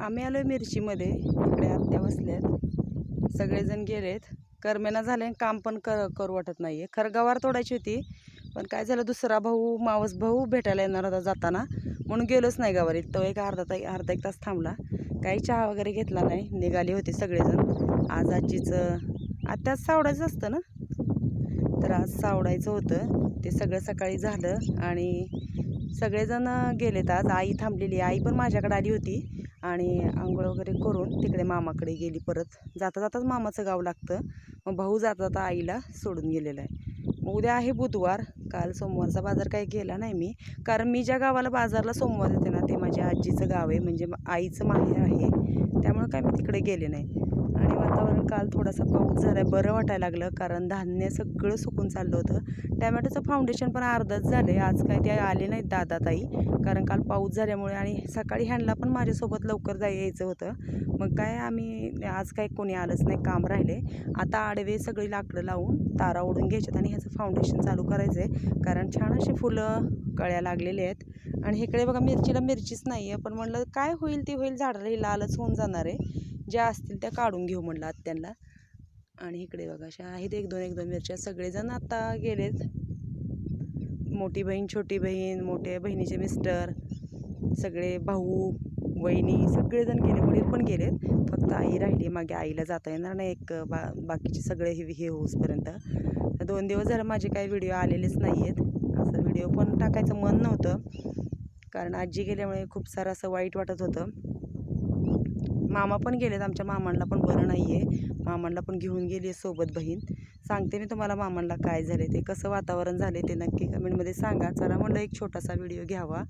आम्ही आलोय मिरचीमध्ये. इकडे आत्या बसल्यात, सगळेजण गेलेत. करमेना झाले, काम पण करू वाटत नाहीये. खरं गवार तोडायची होती, पण काय झालं, दुसरा भाऊ मावस भाऊ भेटायला येणार होता जाताना, म्हणून गेलोच नाही गवारीत. तो एक अर्धा एक तास थांबला. काही चहा वगैरे घेतला नाही, निघाले होते सगळेजण. आज आजीचं आत्याच सावडायचं असतं ना, तर आज सावडायचं होतं. ते सगळं सकाळी झालं आणि सगळेजण गेलेत. आज आई थांबलेली, आई पण माझ्याकडे आली होती आणि आंघोळ वगैरे करून तिकडे मामाकडे गेली. परत जाता जाताच मामाचं गाव लागतं, मग भाऊ जाता जाता आईला सोडून गेलेला आहे. मग उद्या आहे बुधवार. काल सोमवारचा बाजार काही केला नाही मी, कारण मी ज्या गावाला बाजारला सोमवार येते ना, ते माझ्या आजीचं गाव आहे, म्हणजे आईचं माहेर आहे. त्यामुळे काय मी तिकडे गेले नाही. आणि वातावरण काल थोडासा पाऊस झाला आहे, बरं वाटायला लागलं, कारण धान्य सगळं सुकून चाललं होतं. टॅमॅटोचं फाउंडेशन पण अर्धच झालं आहे. आज काय ते आले नाहीत दादा ताई, कारण काल पाऊस झाल्यामुळे. आणि सकाळी ह्यांना पण माझ्यासोबत लवकर यायचं होतं, मग काय आम्ही आज काय कोणी आलंच नाही, काम राहिले. आता आडवे सगळी लाकडं लावून तारा ओढून घ्यायच्यात आणि ह्याचं फाउंडेशन चालू करायचं आहे, कारण छान असे फुलं कळ्या लागलेले आहेत. आणि इकडे बघा, मिरचीला मिरचीच नाही आहे, पण म्हणलं काय होईल ती होईल, झाडाला ही लालच होऊन जाणार आहे. ज्या असतील त्या काढून घेऊ म्हणलं आत्यांना. आणि इकडे बघा अशा आहेत एक दोन मिरच्या. सगळेजण आता गेलेत, मोठी बहीण, छोटी बहीण, मोठ्या बहिणीचे मिस्टर, सगळे भाऊ वहिनी सगळेजण गेले, वडील पण गेलेत. फक्त आई राहिली मागे, आईला जाता येणार नाही एक बाकीचे सगळे हे होऊसपर्यंत. 2 दिवस झालं माझे काही व्हिडिओ आलेलेच नाही आहेत. असं व्हिडिओ पण टाकायचं मन नव्हतं, कारण आजी गेल्यामुळे खूप सारं असं वाईट वाटत होतं. मामा पण गेलेत, आमच्या मामांना पण बरं नाही आहे. मामांना पण घेऊन गेली आहे सोबत बहीण. सांगते मी तुम्हाला मामांना काय झाले ते, कसं वातावरण झाले ते नक्की कमेंटमध्ये सांगा. चला म्हणलं एक छोटासा व्हिडिओ घ्यावा.